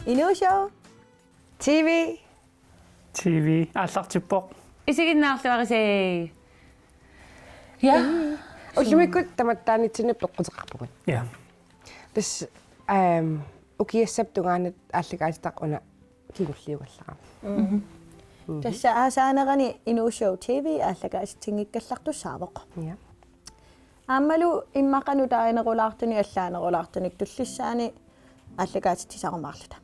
Inushow. TV. Аллартиппоq. Isiginnaarluarisee. Ja. Ullimikut tamattaanitsinip toqqutеқарпугут. Ja. Тас укиассап тунгаанат аалликаатитақ уна кигуллиугаллара. Тасса аасаанерани Inushow TV ааллагааситсингиккаллартуссаавоқ. Ja. Аммалу иммақану таанерулаартуни аллаанерулаартуник туллиссаани ааллагаатитсисарумаарлута.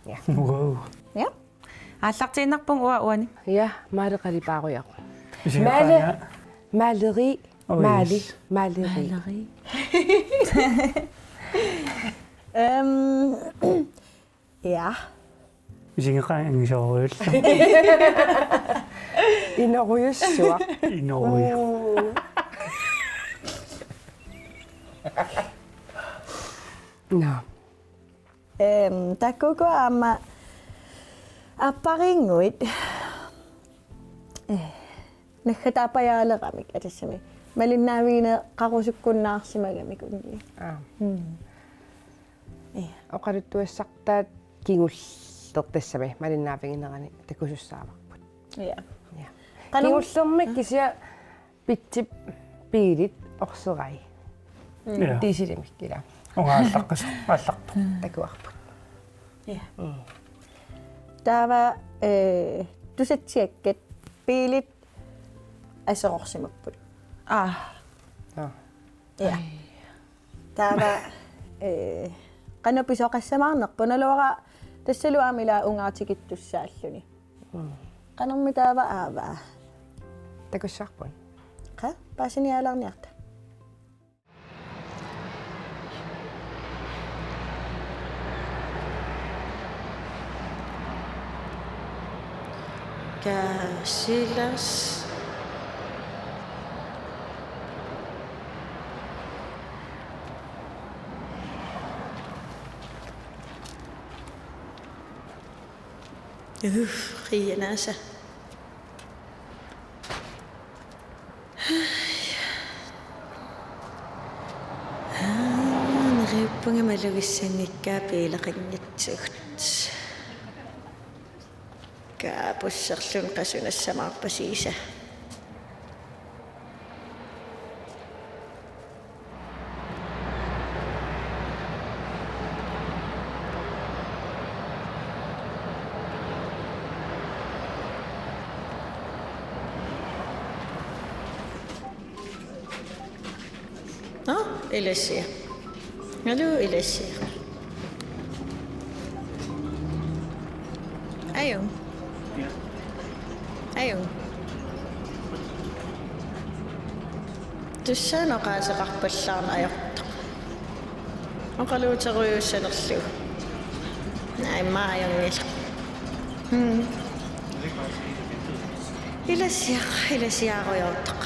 Ja. Wow. Ja. Ааллартииннарпун уани. Ja, маалеқалипааруяқ. Maale. Maleri. Maleri. Ja. Isingqaangishorul. Inoruyussua. Inoruy. No. Takkuko amma аппарингуит наххатаапаяалерамик атассами малиннаавине қарусуккуннаарсимагамик унни Оқалуттуассартаат кигуллертассами малиннаафигинерани такусуссааварпут. Ja. Кигуллермик кися питсип пиилит орсерай. Ja. Тисилимик кила. Онгааллаққас аалларту. Такуарпут. Ja. Тава тусатсиаккат пиилит асерорсимаппут. Ja. Ja. Тава канаписоқассамаарнерпуналуара тассалуаамила унгаатикиттуссааллуни. Канарми таава аава. Такуссаарпут. Qa паасиниаларниарта. Casillas. Rianasa. Neriuppunga malugissangikkaa piileqinngitsugut. Kaapusserlun qasunassamaarpasiisa. Ilassia. Hallo Ilassia. Ayun. Tussana qaasaqarpallaarna ajortaq. Oqaluuteruйuussanerlu. Naimmaajornila. Ilassiaqujortaq.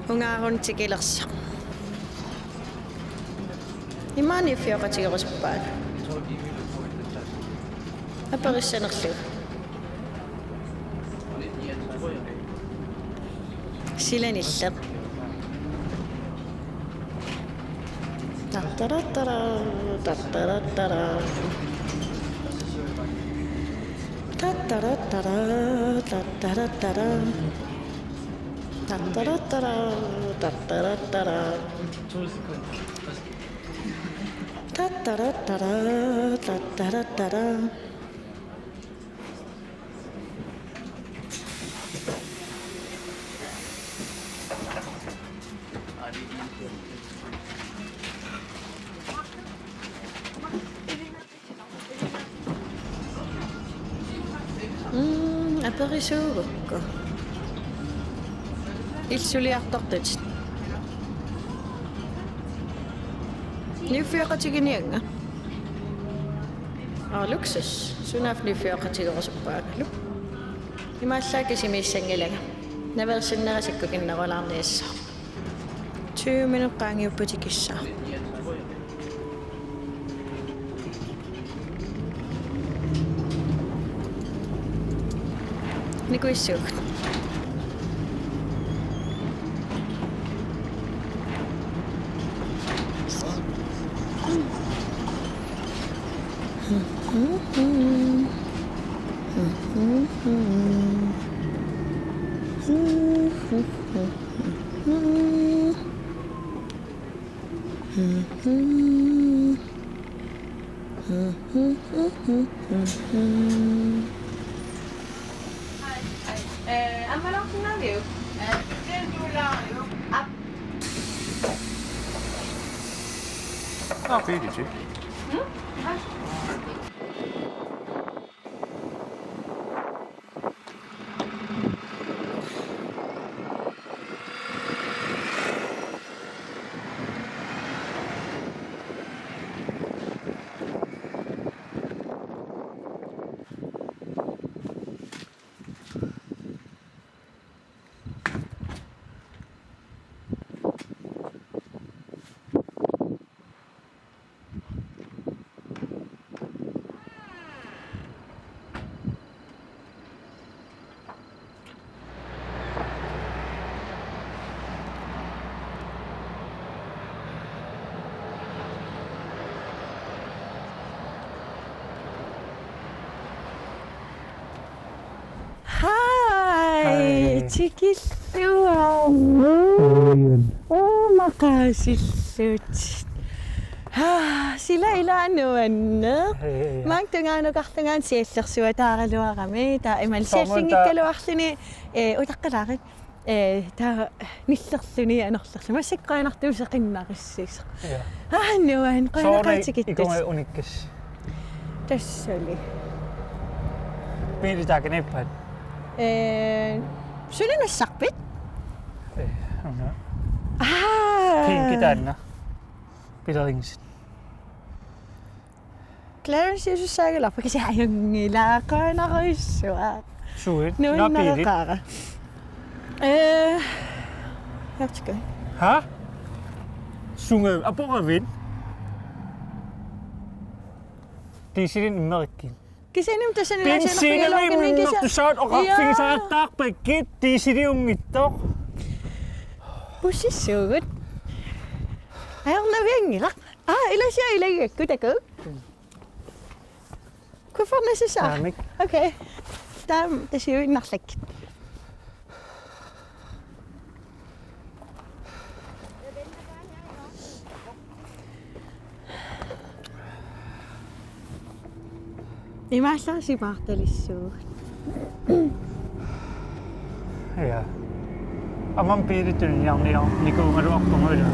Ungaarun tikilersa. Imani fioqatigeruspaat. Aparissanerlu. Silanilleq. Tartarattara. Aperisuugukku. Ilsuliartartat. Niufiaqatiginianga. Luksus. Sunaf niufiaqatigerusuppaakalu. Imaallaakisimiissangilaga. Naversinnerasakkukinnerulaarniissa. 20 minuqqaangiupputikissaa. Nikuissuuk. 아, 베일이지. Hi, Hi. Chikisuo. Makasisut. Sila ilaanuanne. Mangtungaanukарtunгаан сиаллерсуа тааралуарами таа имал сиаллингиккалуарлуни утаққалаарит таа ниллерлүни анерлерлу массаккаанарту сеқиннариссис нуан қаанақаатикиттус 이거 униккас. тассали 베일이 작은애판. сулинассарпит 핑키다나. 비더링스. Clarence юсаагала киси аюнгила қаанарissua 수인. нуиннарақаара яптика 하? 숭어 아빠가 웬? 디시린 임마르킨. кисиним тасанила 빈시는 ноктусаат оқарфигисааттаақ паккит диисилиунгиттоқ. пуссиссуугут аернавиангила иласиа илагаккутаку куфорнасиса Таамик. окей таам тасиуиннарлак имаалласи парталиссуу Ja. Amman piirityn jarniar nikuungaluarpunguila.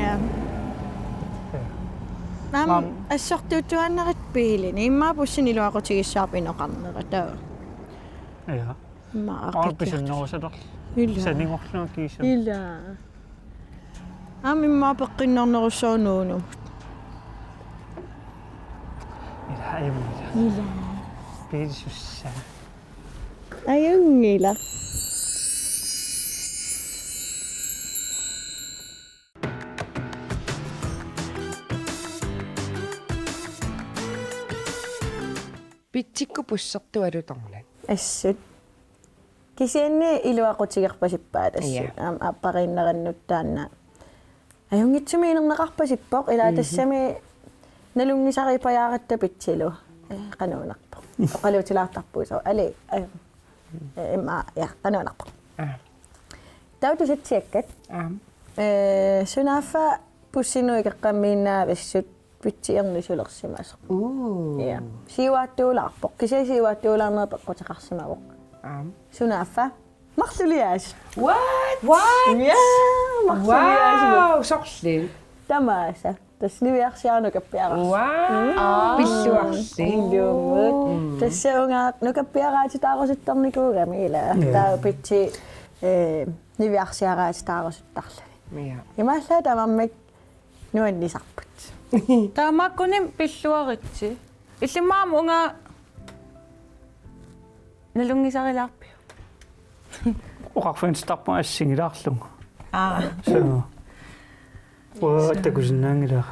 ja нам ассортуутуаннерит пиилини иммаа пуссинилуақутигиссаарпинеқарнера таа Ja. иммаа Арписиннерусалер. Санингорлуа киису. ила иммаа пеққиннернеруссуунууну Ila aimilla. ила Piirissussa. аюнгила Pitsikku pussartualutorlan. ассут кисианни илуақутигерпасиппаа тассут аппариннериннуттаанна аюнгитсуми инернеқарпасиппоқ илаа тассами налунгисарипаяаратта питсилу кануунарпо оқалуутилаартарпуусо али имма я кануунарпо таутусатсиаккат сунаффа пуссинуикеққаммииннаависсут питсиернисулерсимасо я сиуааттуулаарпоқ кисасиуааттуулаарнера пеққутеқарсимавоқ сунаффа марлулиаас What? я марлулиаас Wow, soqli. тамааса таснивиарсиарнукаппиарас Wow. Pilluarsi. илуумут тассаунгаа нукаппиараатитаарусутторникуугами ила таа питси нивиарсиараатитаарусуттарлани Ja. имааллаа тамаммик нуаннисарпут таамааккуним пиллуаритси иллимаам унга налунгисарилаарпи Оқарфинстарпа ассигилаарлугу. So. Такусиннаангила.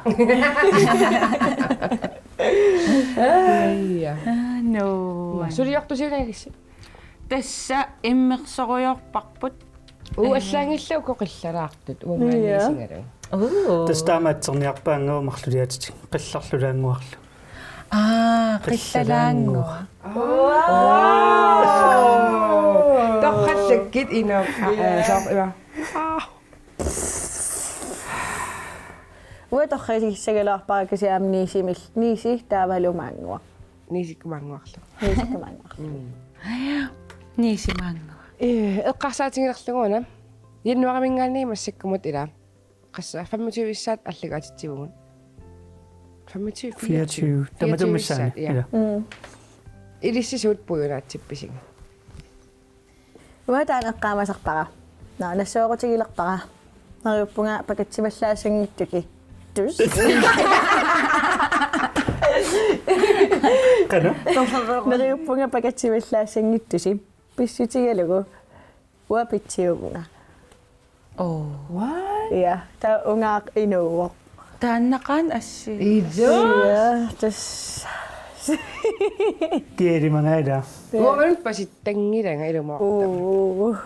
Ja. no Suliortusilaagis. тасса иммерсоруйорпарпут Аллаангиллау коқиллалаартут уумаанисигалу. Тастаамаатсерниарпаангуу марлулиатит қилларлулаангуарлу. qillalaanngua. Toqqallakit ina saaqima. Uatorrisigissagalorpara kisiam niisi taavalumaangua. Niisikkumaanguarlu. Niisikkumaangua. Niisimaangua. Eqqarsaatigilerluguuna. Jannuaramingaanni massakkumut ila. Qassa 25-issaat allagaatittivugun. 24. Tamatummissaani. Ja. Ilissisuut pujunaatsippising. Uataan eqqaamasarpara. Nassuoqutigilerpara. Nariuppunga pakatsimallaasangittuki. Tus. Kana? Nariuppunga pakatsimallaasangittusi. Pissutigalugu. Uapitsiugunga. What? Ja, ta ungaaq inuuq. Taannaqaan assi. Ja, tas Tiedimanaida. Uamanut pasit tangilanga ilumoortama.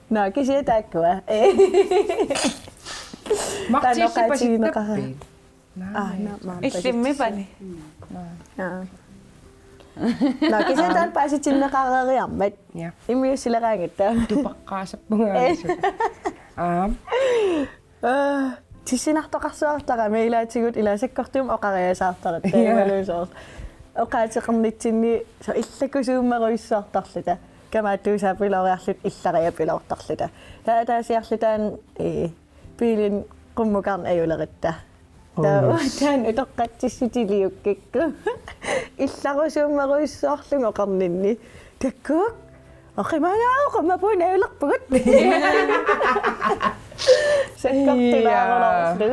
No, kisiä takkua. Maqtiissi pasit Tanoqaatigineqara. tappiin. Illimmipani. No, kisiä taan paasitsinneqareriarmat. Ja. Imiussileqaangitta. Tupaqqaasappungaalisut. Tissinartoqarsuartara meilaatigut ilasakkortum oqariasaartarat taimaluusoor. Oqaatiqernitsinni so illakusuummeruissuartarluta. Kamaatuusaapilooriarlut illariapilortarluta. Taasiarlutaan piilin qummukarn ajuleritta. Taan utoqqatsissutiliukkikku. Illarusuummeruissuarlungo qarninni. Takkuuk oqimanaa qummapuun ajulerpugut. Sekkortilaarulorlu.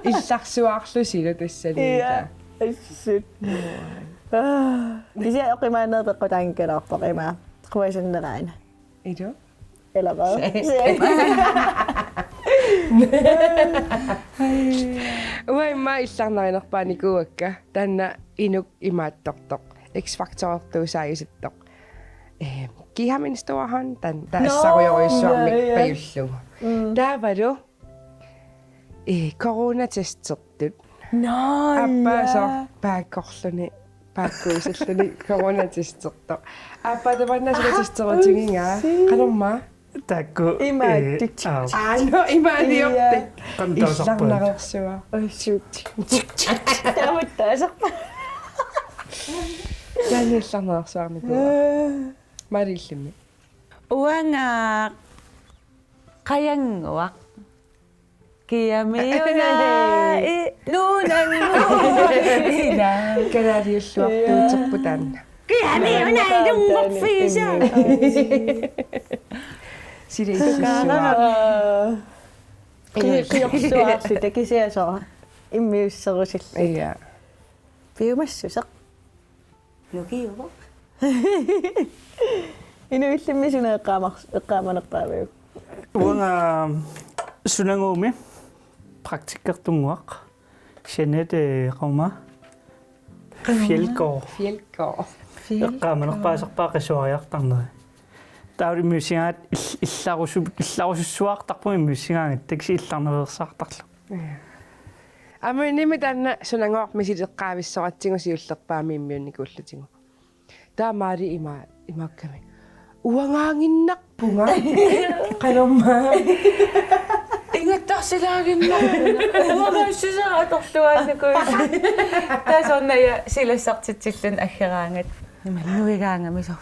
Illarsuarlusilu tassaniita. Assut. Kisiä oqimaannerpeqqutaankilaarpoqimaa. Quasanneraan. Ido? Eller hvad? Uaimma illarnarinerpaanikuakka tanna inuk imaattortoq. X-Factor-tuusaajusittoq. Kihaministuahan tan taassarujoruissuarmik pajullugu. Taavalu coronatestsertut. Appaasor paakkorluni paakkuisalluni coronatestsertoq. Appa tavannasulatisterutigingaa qanorma Takku. Imaattik. no imaaniorti. Kantaasarpaat. Illarnarersua. Tamuttaasarpa. Illarnarerssuarniku. Marillimi. Uanga qayanguaq. Kiamiuna nuunanguina. Kanariulluartuuterputaan. Kiamiuna ilunngorfiisa. Sileissussua. Qiorsuarluta kisiasora. Immiusserusilla. Iya. Piumassuseq. Nukiuva. Inuillimmisuna eqqaamanerpaaviu. Uanga sunanguumi praktikkertunguaq. Jeanette Rauma. Fjeldgaard. Fjeldgaard. Eqqaamanerpaasarpaa qisuariartarneri. Tauli musigaat illarussuartarpumi musigaangit taksi illarnereersaartarlu. Ammunimi tanna sunangoormisileqqaavissoratsingu siullerpaamiimmiunnikuullutigu. Taamaali imaakkami. Uangaanginnarpunga. Qanorma. Ingattarsilaaginna. Uangassisa atorluaannukuis. Taasonnaya silassartitsillun aggeraangat. Nuigaangami so.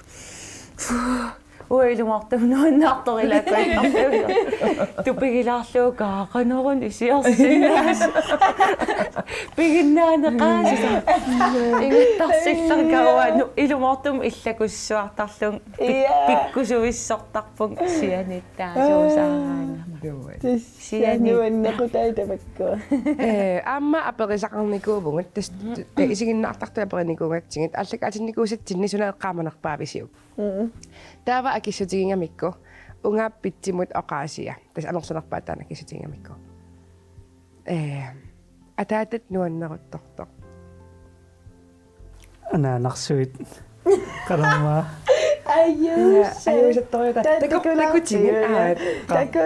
Uilumortum nuannartorilakuit. Tupigilaarluukaa qanorun isiarsinnaas. Piginnaaneqaasisa. Ingattarsillarkauaanu ilumortum illakussuartarlun pikkusuissortarpun sianittaasuusaaraanga. Sianuannequtaitapakkua. Amma aperisaqarnikuuvungut tas isiginnaartartu aperinikuungaktigit allakaatinnikusatsinni sunaeqqaamanerpaavisiuk. Taava akissutigingamikku ungappitsimut oqaasia tas anorsunerpaataana kissutigingamikku. Ataatat nuanneruttortoq. Anaanarsuit. Qanorma. Ajusattoriuta takutigin aat.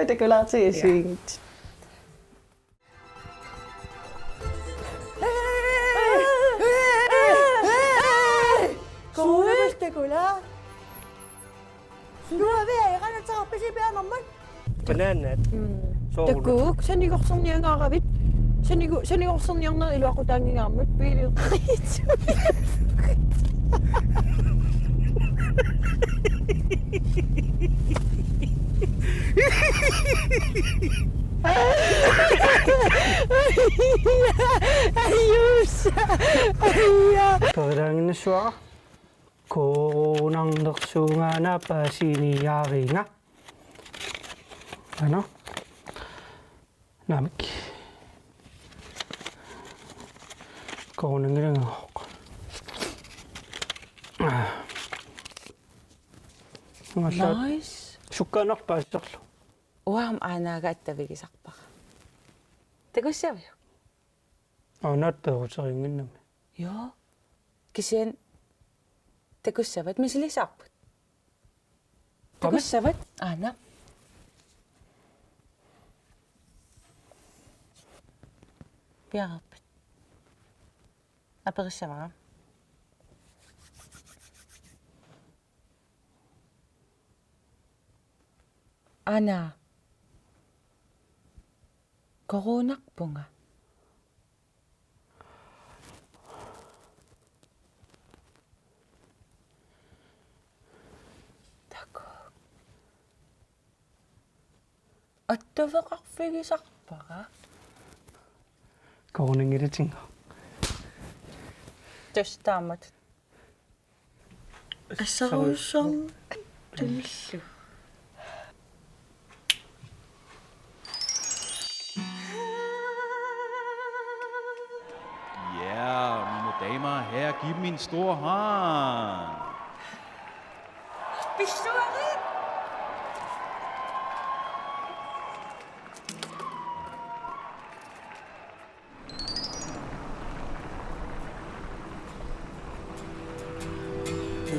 Takulaartigisuingit. mamma. Bananat. Soul. Takuk sanigorsorniangaaravit. Sanigorsorniarner iluaqutaangingaarmut piili. Ayus. Ayya. Pagdangin na suwa. Kunang naksunga na pa siniyari nga. Ano? Namik. Kunang nga ako. Nice. Sukkanak pa saklo. Uam anaga attavigissarpara. Tagussavio. Naatteruteriнгиннами. Joo. Kisian tagussavat mislisarput. Tagussavat ana. Piaraput. Aperissavara. Ana. Koronakpunga. Tako. Attavaqarfigisarpara. Kunangiritinga. Tustaamat. Assarussam tullu. Ja, mine damer og herrer, giv dem en stor hånd.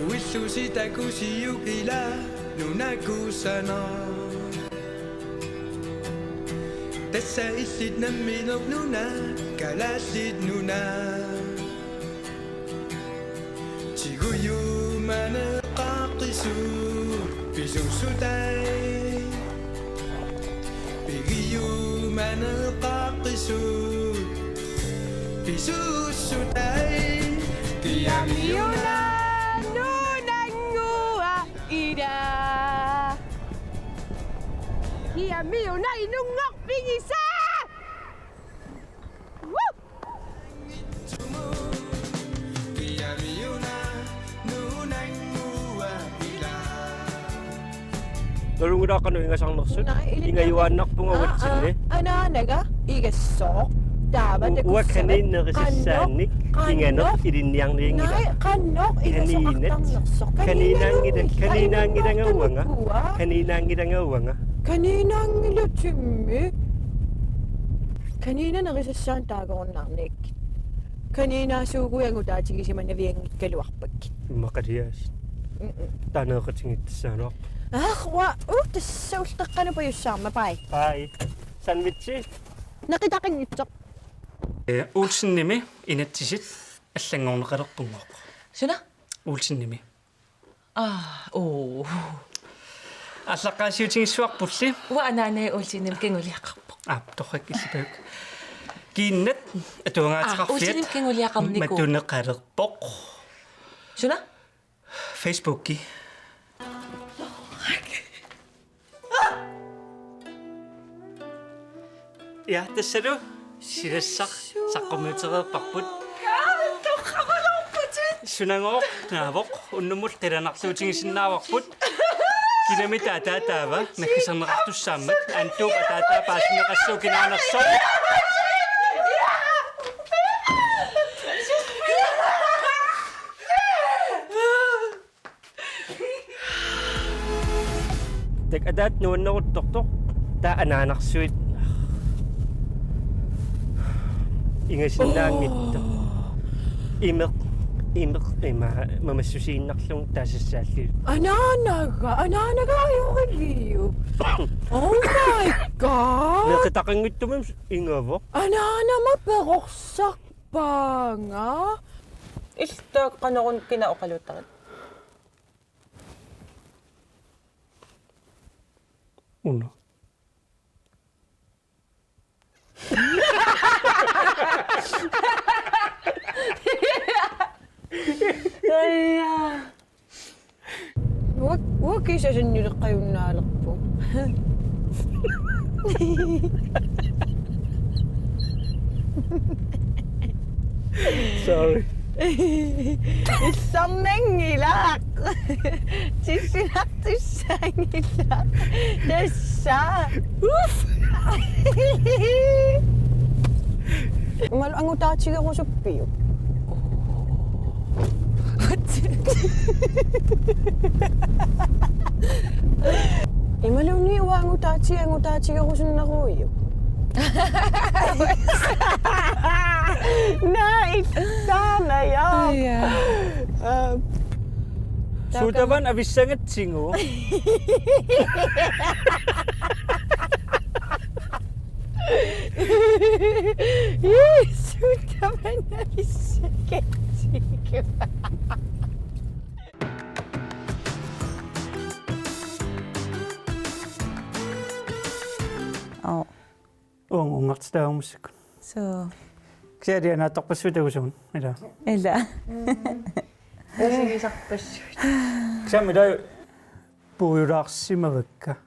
Uissusi takusi yukila nunakusana. Tässä issit namminok nuna kalasit nuna. Chiguyu mana qaqisu bisusutai. Bigiyu mana qaqisu bisusutai. Tiamiuna Hiya miyo na inungok pingisa! Woo! Nalungura ka no ingasang naksud. Ingayuanak pungawat sili. Ananaga igasok. Dapat Uwag kanin na kasisanik. Inganok idinyang ringida. Nay, kanok igasok ang naksok. Kaninang idang awanga. Kaninang idang awanga. Kaninang ilutimi. Kanina narisasaan tagon narnik. Kanina suuguyang utatigisiman na viyang kaluakpag. Makadiyas. Tanaw ka tingit sanok. Wa, tasawstak ka na pa yung sama, pai. Pai. Sandwich. Nakita ka nito. Uulsinnimi inattisit аллангорнеқалерпунгорпо. Suna? Uulsinnimi. Oo. Аллаққаасиутигиссуарпулли Wa anane ulsinim kinguliaqarpo. торрак иллипаук. Kiinnat atuangaatеқарфиат. Ulsinim kinguliaqarniku. Матунеқалерпоқ. Suna? Facebook-ки. Ja, тассалу силассақ саққумиутереэппарпут. Сунангоо наавоқ уннумул қиланарлуутигисиннааварпут. Кинамита таатаава наккисарнеқартуссааммат антууп атаатаа паасинеқассуу кинаанерсоо. Так адат нуаннерутторто таа анаанарсуит ингасиннаангитто имеқ има мамассусииннарлун таасассаалли Ananaga ayokaliyo. Oh my God! неқитақангиттумам ингава Anana maperorsaqpaanga. Iltaaq qanorun kina. Uno. Wakisa sa nila kayong nalakpo. Sorry. Isang nangilak. Sisinak isang ngilak. Desa. Uf! Ang utachi ako sa piyo. Malaw ni ang utachi ako sa nakuyo. Na yan. Sudaban abisangat singo. Sudaban abisangat singo. Ungats daw ang musik. So, Kaya di natok pa suda ko siya. Ida. sige sakpas. Kaya mi daw puurak si mavakka.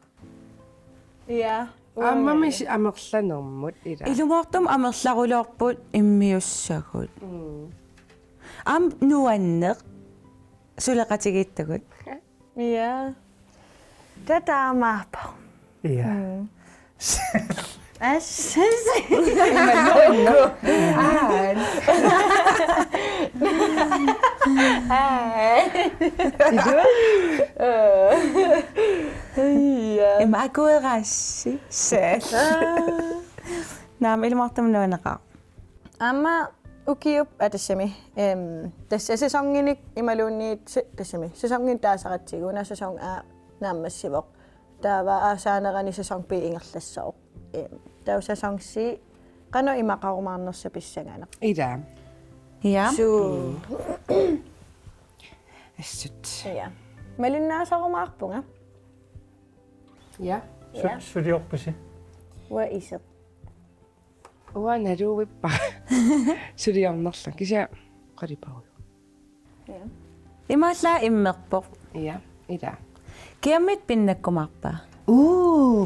Yeah. Аммамис амерланэрмут ила. Илумортум амерларулоорпут иммиуссагут. Нуаннеq сулеqatigиттагут. Yeah. Tataamappa. Iya. Имакуерасси сэл. Наам илумортум нуанеqa. Amma ukiup atassami. Tässä sesonginik imaluunniit tassami. Sesongin taasaqatiguna sesong a naammassivoq. Taava aasaanерани sesong p ingerlassauq. Tau sesongsi qano imaqarumaarnersapissanganeq. ила. Ja. Su. ассут. Ja. Malinnaasaqumаарpunga. я. Sudiorpasi. Wa iseq. уаналууппа. сулиарнерлан кися qalipau. Имааллаа иммерпоq. я. ила. Kiammit pinnakkumarpa.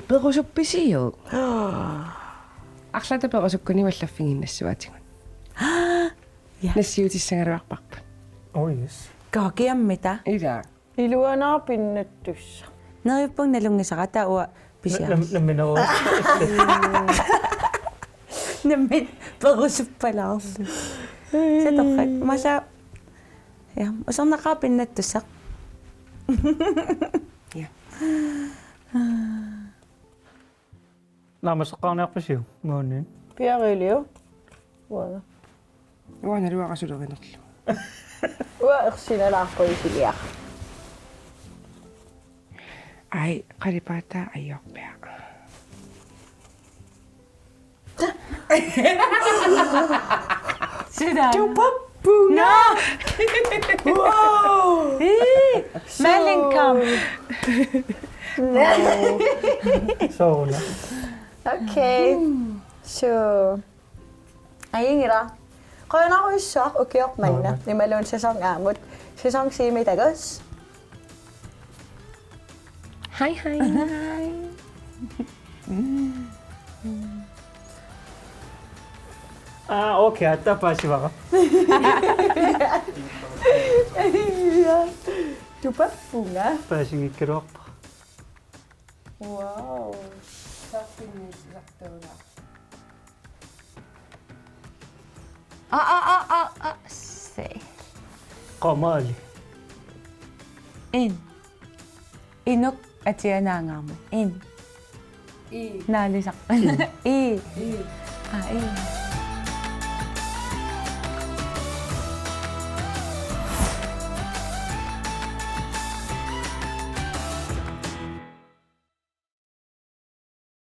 перусупписиу. арлата перусуккуни валлаффигиннассуатигун. Ja. нассиутиссагалуарпарпа. Oh yes. Ka kiammita. ила. Iluanaarpinnattussa. Nerippung nalungisaqata uа pisia. Lamminoo. Namit perusuppalaarlu. Satoqqat mala ja usarnaqaapinnattussaq. Ja. Naamasaqaarniarpasiu. Moonin. Piarilio. Wa. уаналуақасулеринерлу. Wa ersinalaarpoisiliaq. ай qalipata ayyorpia. Sida. Bunga. Wow. Mellenkam. Sola. Okay. So. Ayingira. Qoyanaquissaaq ukiormanna. Nimaluun sesong aamut. Sesong siimitagus. Hej hej. Ah, okay. Atta pasivaqa. Tupappunga. Pasigikkiruarpa. Wow. Se. Qamaali. Inuk atianaangaarmu. Naalisaq. I. Ah,